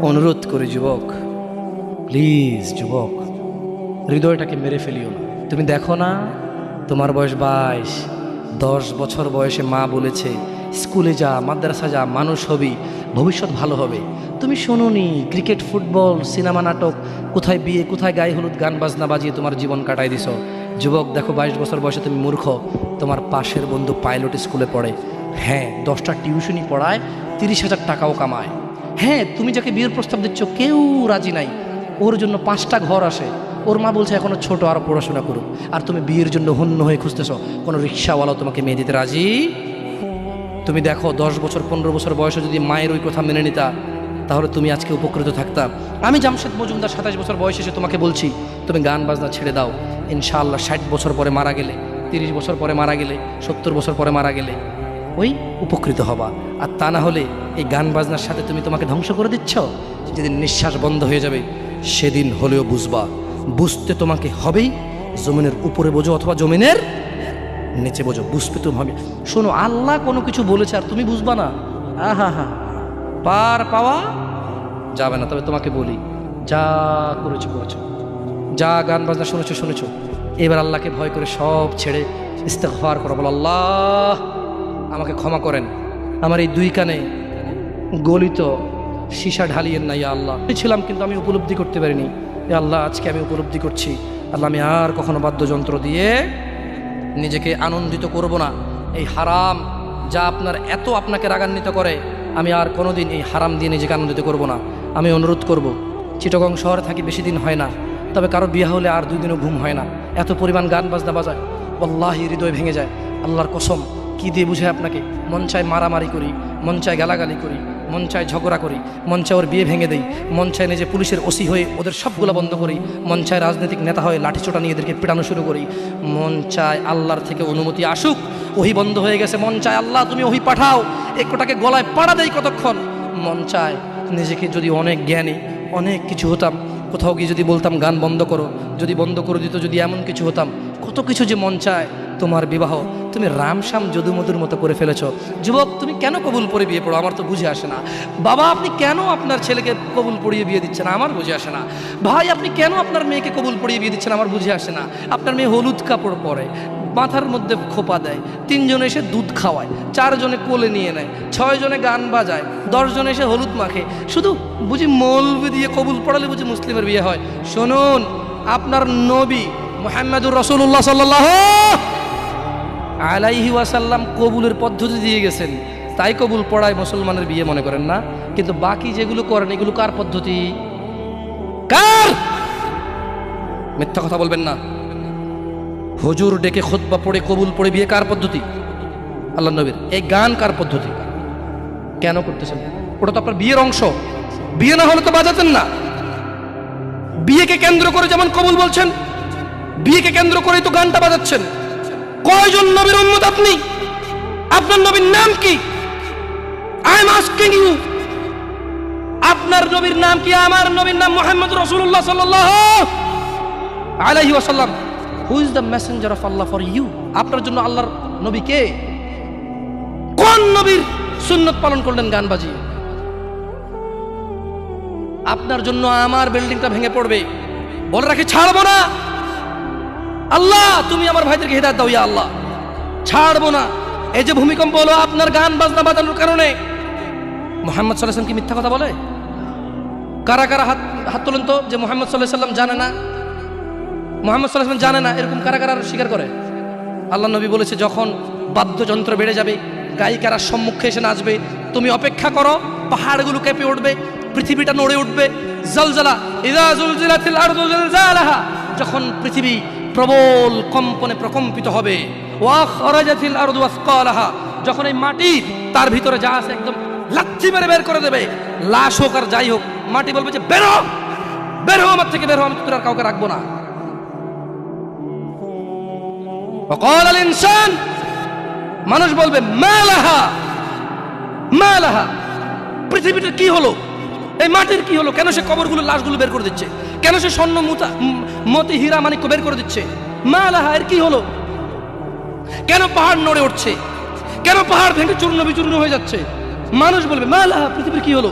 অনুরোধ করি যুবক, প্লিজ যুবক, হৃদয়টাকে মেরে ফেলিও না। তুমি দেখো না, তোমার বয়স 22, 10 বছর বয়সে মা বলেছে স্কুলে যা, মাদ্রাসা যা, মানুষ হবি, ভবিষ্যৎ ভালো হবে। তুমি শোনোনি ক্রিকেট, ফুটবল, সিনেমা, নাটক, কোথায় বিয়ে, কোথায় গায়ে হলুদ, গান বাজনা বাজিয়ে তোমার জীবন কাটাই দিছো। যুবক দেখো, 22 বছর বয়সে তুমি মূর্খ। তোমার পাশের বন্ধু পাইলট স্কুলে পড়ে, হ্যাঁ 10টা টিউশনি পড়ায়, 30,000 টাকাও কামায়। হ্যাঁ, তুমি যাকে বিয়ের প্রস্তাব দিচ্ছ কেউ রাজি নাই, ওর জন্য 5টা ঘর আসে, ওর মা বলছে এখনো ছোট, আরও পড়াশোনা করুক, আর তুমি বিয়ের জন্য হন্য হয়ে খুঁজতেছ। কোনো রিক্সাওয়ালাও তোমাকে মেয়ে দিতে রাজি। তুমি দেখো 10 বছর 15 বছর বয়সে যদি মায়ের ওই কথা মেনে নিতা, তাহলে তুমি আজকে উপকৃত থাকতা। আমি জামশেদ মজুমদার 27 বছর বয়সে এসে তোমাকে বলছি তুমি গান বাজনা ছেড়ে দাও। ইনশাআল্লাহ 60 বছর পরে মারা গেলে, 30 বছর পরে মারা গেলে, 70 বছর পরে মারা গেলে ওই উপকৃত হবা। আর তা না হলে এই গান বাজনার সাথে তুমি তোমাকে ধ্বংস করে দিচ্ছ। যেদিন নিঃশ্বাস বন্ধ হয়ে যাবে সেদিন হলেও বুঝবা, বুঝতে তোমাকে হবেই। জমিনের উপরে বোঝো অথবা জমিনের নিচে বোঝো, বুঝতে তুমি হবে। শোনো, আল্লাহ কোনো কিছু বলেছে আর তুমি বুঝবা না, আহা হা, পার পাওয়া যাবে না। তবে তোমাকে বলি, যা করেছো করেছো, যা গান বাজনা শুনেছো শুনেছো, এবার আল্লাহকে ভয় করে সব ছেড়ে ইস্তেগফার করো। বলো, আল্লাহ আমাকে ক্ষমা করেন, আমার এই 2 কানে গলিত সীসা ঢালিয়েন না ইয়া আল্লাহ। ছিলাম কিন্তু আমি উপলব্ধি করতে পারিনি, এ আল্লাহ আজকে আমি উপলব্ধি করছি। আল্লাহ আমি আর কখনো বাদ্যযন্ত্র দিয়ে নিজেকে আনন্দিত করব না। এই হারাম যা আপনাকে রাগান্বিত করে, আমি আর কোনোদিন এই হারাম দিয়ে নিজেকে আনন্দিত করব না। আমি অনুরোধ করব, চিটাগং শহরে থাকি, বেশি দিন হয় না, তবে কারো বিয়ে হলে আর 2 দিনও ঘুম হয় না, এত পরিমাণ গান বাজনা বাজায়, আল্লাহি হৃদয় ভেঙে যায়। আল্লাহর কসম, কি দিয়ে বুঝে আপনাকে? মন চায় মারামারি করি, মন চায় গালাগালি করি, মন চায় ঝগড়া করি, মন চায় ওর বিয়ে ভেঙে দেই, মন চায় নিজে পুলিশের ওসি হয়ে ওদের সবগুলো বন্ধ করি, মন চায় রাজনৈতিক নেতা হয়ে লাঠিচোটা নিয়ে এদেরকে পেটানো শুরু করি, মন চায় আল্লাহর থেকে অনুমতি আসুক, ওহি বন্ধ হয়ে গেছে, মন চায় আল্লাহ তুমি ওহি পাঠাও, একটাকে গলায় পাড়া দেই কতক্ষণ। মন চায় নিজেকে যদি অনেক জ্ঞানী, অনেক কিছু হতাম, কোথাও গিয়ে যদি বলতাম গান বন্ধ করো, যদি বন্ধ করে দিত, যদি এমন কিছু হতাম, কত কিছু যে মন চায়। তোমার বিবাহ তুমি রামশ্যাম যদুমধুর মতো করে ফেলেছ। যুবক, তুমি কেন কবুল পড়ে বিয়ে পড়ো? আমার তো বুঝে আসে না। বাবা, আপনি কেন আপনার ছেলেকে কবুল পড়িয়ে বিয়ে দিচ্ছেন? আমার বুঝে আসে না। ভাই, আপনি কেন আপনার মেয়েকে কবুল পড়িয়ে বিয়ে দিচ্ছেন? আমার বুঝে আসে না। আপনার মেয়ে হলুদ কাপড় পরে, মাথার মধ্যে খোপা দেয়, 3 জনে এসে দুধ খাওয়ায়, 4 জনে কোলে নিয়ে নেয়, 6 জনে গান বাজায়, 10 জনে এসে হলুদ মাখে, শুধু বুঝি মৌলবি দিয়ে কবুল পড়ালে বুঝি মুসলিমের বিয়ে হয়? শুনুন, আপনার নবী মুহাম্মদুর রাসূলুল্লাহ সাল্লাল্লাহু আলাইহি ওয়াসাল্লাম কবুলের পদ্ধতি দিয়ে গেছেন, তাই কবুল পড়ায় মুসলমানের বিয়ে মনে করেন না। কিন্তু বাকি যেগুলো করেন এগুলো কার পদ্ধতি? কার? মিথ্যা কথা বলবেন না। হুজুর ডেকে খুতবা পড়ে কবুল পড়ে বিয়ে কার পদ্ধতি? আল্লাহ নবীর। এই গান কার পদ্ধতি? কেন করতেছেন? ওটা তো আপনার বিয়ের অংশ, বিয়ে না হলে তো বাজাতেন না। বিয়েকে কেন্দ্র করে যেমন কবুল বলছেন, বিয়েকে কেন্দ্র করেই তো গানটা বাজাচ্ছেন। কয়জন নবীর উম্মত আপনি? আপনার নবীর নাম কি? আই এম আস্কিং ইউ, আপনার নবীর নাম কি? আমার নবীর নাম মুহাম্মদ রাসূলুল্লাহ সাল্লাল্লাহু আলাইহি ওয়াসাল্লাম। Who is the messenger of Allah for you? আপনার জন্য আল্লাহর নবী কে? কোন নবীর সুন্নত পালন করলেন গান বাজিয়ে? আপনার জন্য আমার বিল্ডিংটা ভেঙে পড়বে, বলে রাখি ছাড়বো না। আল্লাহ তুমি আমার ভাইদেরকে হেদায়েত দাও ইয়া আল্লাহ, ছাড়বো না। এই যে ভূমিকম্প হলো আপনার গান বাজনা বাজানোর কারণে। মুহাম্মদ সাল্লাল্লাহু আলাইহি ওয়াসাল্লাম কি মিথ্যা কথা বলে? কারা কারা হাত তোলেন তো যে মুহাম্মদ সাল্লাল্লাহু আলাইহি ওয়াসাল্লাম জানে না, মুহাম্মদ সাল্লাল্লাহু আলাইহি ওয়াসাল্লাম জানে না, এরকম কারা কারা স্বীকার করে? আল্লাহ নবী বলেছে যখন বাদ্যযন্ত্র বেড়ে যাবে, গায়িকারা সম্মুখে এসে নাচবে, তুমি অপেক্ষা করো, পাহাড়গুলো কেঁপে উঠবে, পৃথিবীটা নড়ে উঠবে। জালজালা ইযা জুলজিলাতিল আরদু জিলজালাহা, যখন পৃথিবী প্রবল কম্পনে প্রকম্পিত হবে। ওয়া খারাজাতিল আরদু আসকালাহা, যখন এই মাটি তার ভিতরে যা আছে একদম লাথি মেরে বের করে দেবে, লাশ হোক আর যাই হোক, মাটি বলবে যে বের হও, বের হও আমার থেকে, বের হও, আমি তোর আর কাউকে রাখবো না। ওয়াকাল আল ইনসান, মানুষ বলবে মালাহা মালাহা, পৃথিবীটা কি হলো, এই মাটির কি হলো? কেন সে কবরগুলো লাশগুলো বের করে দিচ্ছে? কেন সে স্বর্ণ মতি হীরা মানিক্য বের করে দিচ্ছে? মালাহা, এর কি হলো? কেন পাহাড় নড়ে উঠছে? কেন পাহাড় ভেঙে চূর্ণ বিচূর্ণ হয়ে যাচ্ছে? মানুষ বলবে মালাহা, পৃথিবীর কি হলো?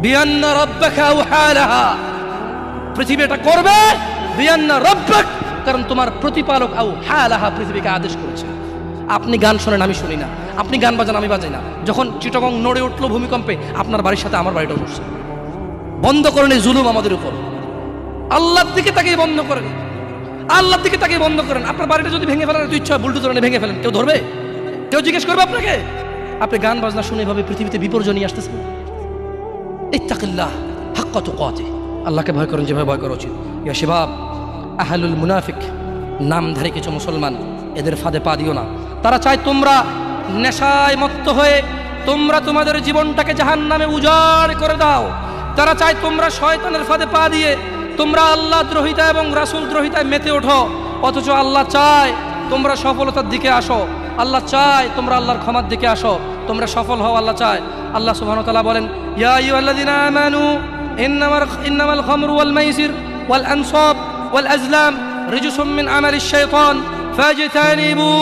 বিআন্না রাব্বাকা আওহা লাহা, পৃথিবী এটা করবে বিআন্না রাব্বাক, কারণ তোমার প্রতিপালক আওহা লাহা পৃথিবীকে আদেশ করেছে। আপনি গান শোনেন, আমি শুনি না, আপনি গান বাজান, আমি বাজাই না। যখন চিটাগং নড়ে উঠলো ভূমিকম্পে, আপনার বাড়ির সাথে আমার বাড়িটাও নড়ছে। বন্ধ করেন এই জুলুম আমাদের উপর। আল্লাহর দিকে তাকিয়ে বন্ধ করেন, আল্লাহর দিকে তাকিয়ে বন্ধ করেন। আপনার বাড়িটা যদি ভেঙে ফেলার ইচ্ছা হয়, বুলডোজার এনে ভেঙে ফেলেন, কেউ ধরবে? কেউ জিজ্ঞেস করবে আপনাকে? আপনি গান বাজনা শুনে এভাবে পৃথিবীতে বিপর্যয় নিয়ে আসতেছেন। ইত্তাকিল্লাহ হাক্কা তুকাতিহ, আল্লাহকে ভয় করেন যেভাবে ভয় করা উচিত। ইয়া শিবাব, আহলুল মুনাফিক, নামধারী কিছু মুসলমান, এদের ফাঁদে পা দিও না। তারা চায় তোমরা নেশায় মত্ত হয়ে তোমরা তোমাদের জীবনটাকে জাহান্নামে উজাড় করে দাও। তারা চায় তোমরা শয়তানের ফাঁদে পা দিয়ে তোমরা আল্লাহ দ্রোহিতা এবং রাসূল দ্রোহিতায় মেতে ওঠো। অথচ আল্লাহ চায় তোমরা সফলতার দিকে আসো, আল্লাহ চায় তোমরা আল্লাহর ক্ষমার দিকে আসো, তোমরা সফল হও, আল্লাহ চায়। আল্লাহ সুবহানাহু ওয়া তাআলা বলেন, ইয়া আইয়ুহাল্লাযীনা আমানু ইন্নামাল খামরু ওয়াল মাইসির ওয়াল আনসাব ওয়াল আজলাম রিজসুম মিন আমালিশ শাইতান ফাজতানিবুহু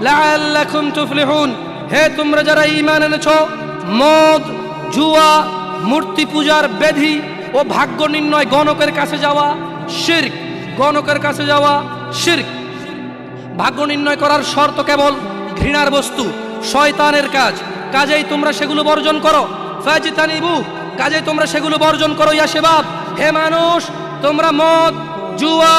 লাআল্লাকুম তুফলিহুন। হে তোমরা যারা ঈমান এনেছো, মদ, জুয়া, মূর্তি পূজার বেধি ও ভাগ্য নির্ণয় গণকের কাছে যাওয়া শিরক, গণকের কাছে যাওয়া শিরক। ভাগ্য নির্ণয় করার শর্ত কেবল ঘৃণার বস্তু, শয়তানের কাজ, কাজেই তোমরা সেগুলো বর্জন করো। ফাজতানিবু, কাজেই তোমরা সেগুলো বর্জন করো। ইয়া শিবাব, হে মানুষ, তোমরা মদ, জুয়া,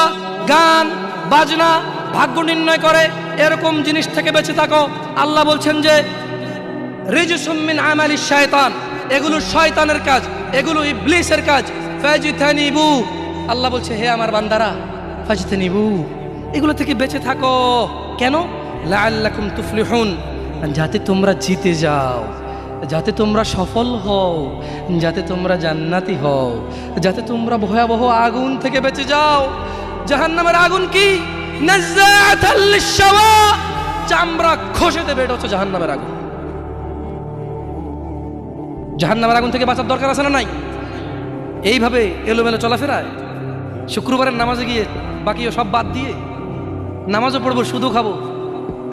গান বাজনা, ভাগ্য নির্ণয় করে এরকম জিনিস থেকে বেঁচে থাকো। আল্লাহ বলছেন যে রিজসুম মিন আমালিশ শায়তান, এগুলো শয়তানের কাজ, এগুলো ইবলিসের কাজ। ফাজতানিবু, আল্লাহ বলছে হে আমার বান্দারা, ফাজতানিবু, এগুলো থেকে বেঁচে থাকো। কেন? লাআল্লাকুম তুফলিহুন, যাতে তোমরা জিতে যাও, যাতে তোমরা সফল হও, যাতে তোমরা জান্নাতি হও, যাতে তোমরা ভয়াবহ আগুন থেকে বেঁচে যাও। জাহান্নামের আগুন কি? নাযাআতাল লিশশাওয়া, চামড়া খসে দেবে, এটা হচ্ছে জাহান্নামের আগুন। জাহান্নামের আগুন থেকে বাঁচার দরকার আছে না নাই? এইভাবে এলোমেলো চলাফেরায়, শুক্রবারের নামাজে গিয়ে বাকিও সব বাদ দিয়ে নামাজও পড়বো, শুধু খাবো।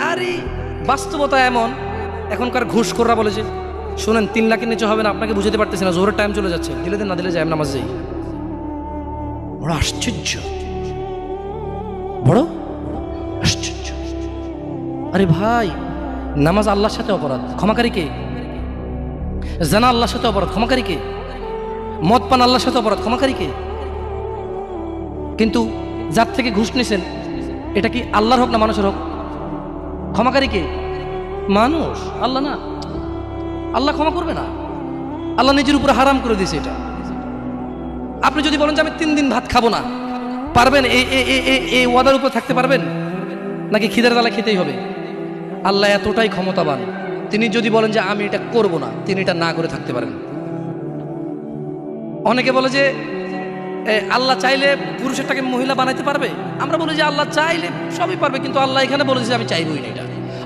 আরে বাস্তবতা এমন, এখনকার ঘুষখোররা বলেছে, শুনেন 3 লাখের নিচে হবে না, আপনাকে বুঝাতে পারতেছি না, জোহরের টাইম চলে যাচ্ছে, দিলে দেন না দিলে যাই, নামাজ যাই। বড় আশ্চর্য, বড় আশ্চর্য। আরে ভাই, নামাজ আল্লাহর সাথে অপরাধ, ক্ষমাকারী কে? জানা আল্লাহর সাথে অপরাধ, ক্ষমাকারী কে? মদ পান আল্লাহর সাথে অপরাধ, ক্ষমাকারী কে? কিন্তু যার থেকে ঘুষ নিছেন, এটা কি আল্লাহর হোক না মানুষের হোক? ক্ষমাকারী কে? মানুষ, আল্লাহ না। আল্লাহ ক্ষমা করবে না, আল্লাহ নিজের উপরে হারাম করে দিয়েছে এটা। আপনি যদি বলেন যে আমি 3 দিন ভাত খাবো না, পারবেন? এই ওয়াদার উপর থাকতে পারবেন? নাকি খিদের জ্বালা খেতেই হবে? আল্লাহ এতটাই ক্ষমতাবান, তিনি যদি বলেন যে আমি এটা করব না, তিনি এটা না করে থাকতে পারেন। অনেকে বলে যে আল্লাহ চাইলে পুরুষেরটাকে মহিলা বানাইতে পারবে। আমরা বলি যে আল্লাহ চাইলে সবই পারবে, কিন্তু আল্লাহ এখানে বলেছে আমি চাইবই না এটা।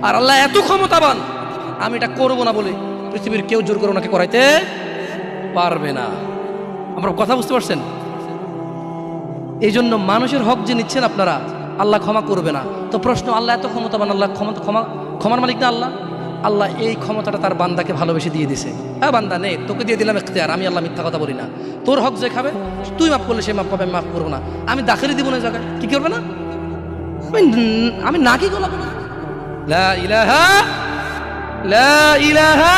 আর আল্লাহ এত ক্ষমতাবান, আমি এটা করব না বলে পৃথিবীর কেউ জোর করে ওনাকে করাইতে পারবে না। আমরা কথা বুঝতে পারছেন? এই জন্য মানুষের হক যে নিচ্ছেন আপনারা, আল্লাহ ক্ষমা করবে না। তো প্রশ্ন, আল্লাহ এত ক্ষমতাবান, আল্লাহ ক্ষমার মালিক না আল্লাহ? আল্লাহ এই ক্ষমতাটা তার বান্দাকে ভালোবেসে দিয়ে দিছে। হ্যাঁ বান্দা নে, তোকে দিয়ে দিলাম ইখতিয়ার, আমি আল্লাহ মিথ্যা কথা বলি না। তোর হক যে খাবে, তুই মাফ করলে সে মাফ পাবে, আমি মাফ করবো না। আমি দাখিলে দিব না জায়গায়, কি করবে না? আমি না কি গলাবো না। লা ইলাহা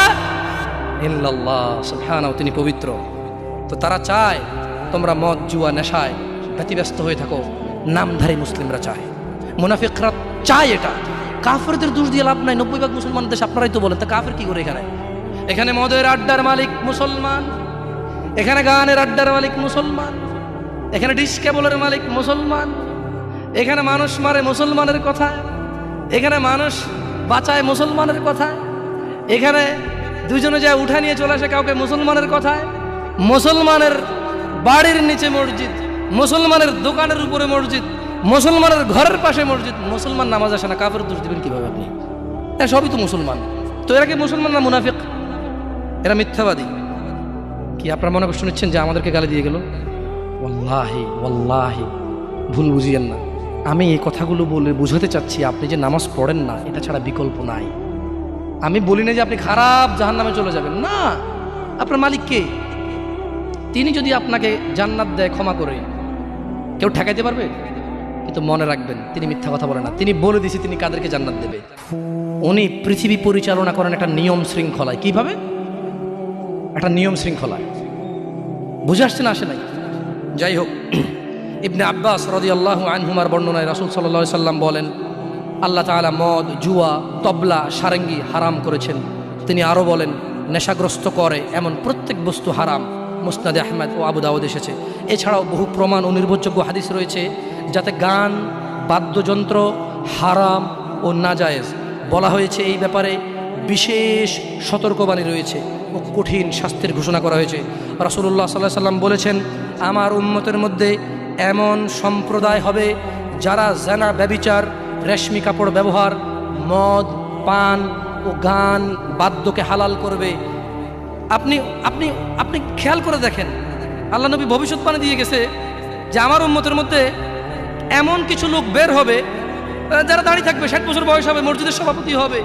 ইল্লাল্লাহ, সুবহানাহু, তিনি পবিত্র। তো তারা চায় তোমরা মদ, জুয়া, নেশায় ব্যতিব্যস্ত হয়ে থাকো। নামধারী মুসলিমরা চায়, মুনাফিকরা চায় এটা। কাফেরদের দোষ দিয়ে লাভ নাই, 90% মুসলমান দেশ, আপনারাই তো বলেন। তা কাফের কি করে এখানে? এখানে মদের আড্ডার মালিক মুসলমান, এখানে গানের আড্ডার মালিক মুসলমান, এখানে ডিশ কেবলের মালিক মুসলমান, এখানে মানুষ মারে মুসলমানের কথায়, এখানে মানুষ বাঁচায় মুসলমানের কথায়, এখানে দুজনে যায় উঠা নিয়ে চলে আসে কাউকে মুসলমানের কথায়। মুসলমানের বাড়ির নিচে মসজিদ, মুসলমানের দোকানের উপরে মসজিদ, মুসলমানের ঘরের পাশে মসজিদ, মুসলমান নামাজ আসে না, কাফের দোষ দিবেন কিভাবে আপনি? হ্যাঁ, সবই তো মুসলমান। তো এরা কি মুসলমান না মুনাফিক? এরা মিথ্যাবাদী। কি আপনারা মনে কষ্ট নিচ্ছেন যে আমাদেরকে গালি দিয়ে গেল? ওয়াল্লাহি ওয়াল্লাহি ভুল বুঝিয়েন না। আমি এই কথাগুলো বলে বুঝাতে চাচ্ছি, আপনি যে নামাজ পড়েন না, এটা ছাড়া বিকল্প নাই। আমি বলি না যে আপনি খারাপ জাহান্নামে চলে যাবেন, না। আপনার মালিক কে? তিনি যদি আপনাকে জান্নাত দেয় ক্ষমা করে, কেউ ঠেকাইতে পারবে? কিন্তু মনে রাখবেন, তিনি মিথ্যা কথা বলেন না। তিনি বলে দিয়েছে তিনি কাদেরকে জান্নাত দেবে। উনি পৃথিবী পরিচালনা করেন একটা নিয়ম শৃঙ্খলায়। কিভাবে? একটা নিয়ম শৃঙ্খলায়। বুঝে আসছে না? আসে নাই? যাই হোক, ইবনে আব্বাস রাদিয়াল্লাহু আনহুমার বর্ণনায় রাসূল সাল্লাল্লাহু আলাইহি সাল্লাম বলেন, আল্লাহ তাআলা মদ, জুয়া, তবলা, সারেঙ্গি হারাম করেছেন। তিনি আরও বলেন, নেশাগ্রস্ত করে এমন প্রত্যেক বস্তু হারাম। মুসনাদে আহমদ ও আবু দাউদ এসেছে। এছাড়াও বহু প্রমাণ ও নির্ভরযোগ্য হাদিস রয়েছে যাতে গান, বাদ্যযন্ত্র হারাম ও নাজায়েজ বলা হয়েছে। এই ব্যাপারে বিশেষ সতর্কবাণী রয়েছে ও কঠিন শাস্তির ঘোষণা করা হয়েছে। রাসূলুল্লাহ সাল্লাল্লাহু আলাইহি সাল্লাম বলেছেন, আমার উম্মতের মধ্যে এমন সম্প্রদায় হবে যারা জানা, ব্যভিচার, রেশমি কাপড় ব্যবহার, মদ, পান ও গান, বাদ্যকে হালাল করবে। আপনি আপনি আপনি খেয়াল করে দেখেন, আল্লাহ নবী ভবিষ্যৎবাণী দিয়ে গেছে যে আমার উম্মতের মধ্যে এমন কিছু লোক বের হবে যারা দাঁড়িয়ে থাকবে, 60 বছর বয়স হবে, মসজিদের সভাপতি হবে,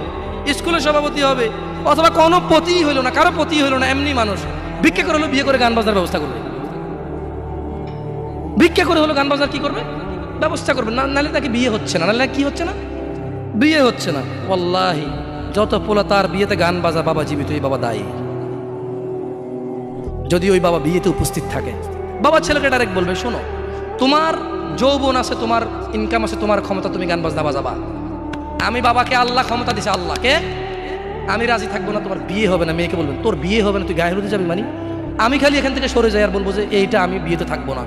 স্কুলের সভাপতি হবে, অথবা কোনো পতিই হইল না, কারো পতিই হইল না, এমনি মানুষ ভিক্ষা করে হলো বিয়ে করে গান বাজার ব্যবস্থা করবে। ভিক্ষা করে হলো গান বাজার কি করবে? ব্যবস্থা করবে। না, নাহলে তাকে বিয়ে হচ্ছে না। নাহলে কি হচ্ছে না? বিয়ে হচ্ছে না। ওয়াল্লাহি যত পোলা তার বিয়েতে গান বাজা, বাবা জীবিত, এই বাবা দায়ী। যদি ওই বাবা বিয়েতে উপস্থিত থাকে, বাবা ছেলেকে ডাইরেক্ট বলবে, শোনো, তোমার যৌবন আছে, তোমার ইনকাম আছে, তোমার ক্ষমতা, তুমি গান বাজনা বাজাবা। আমি বাবাকে আল্লাহ ক্ষমতা দিছে, আল্লাহকে আমি রাজি থাকবো না, তোমার বিয়ে হবে না। মেয়েকে বলবেন, তোর বিয়ে হবে না, তুই গায়ে হলুদে যাবি? মানে আমি খালি এখান থেকে সরে যাই আর বলবো যে এইটা আমি বিয়েতে থাকবো না।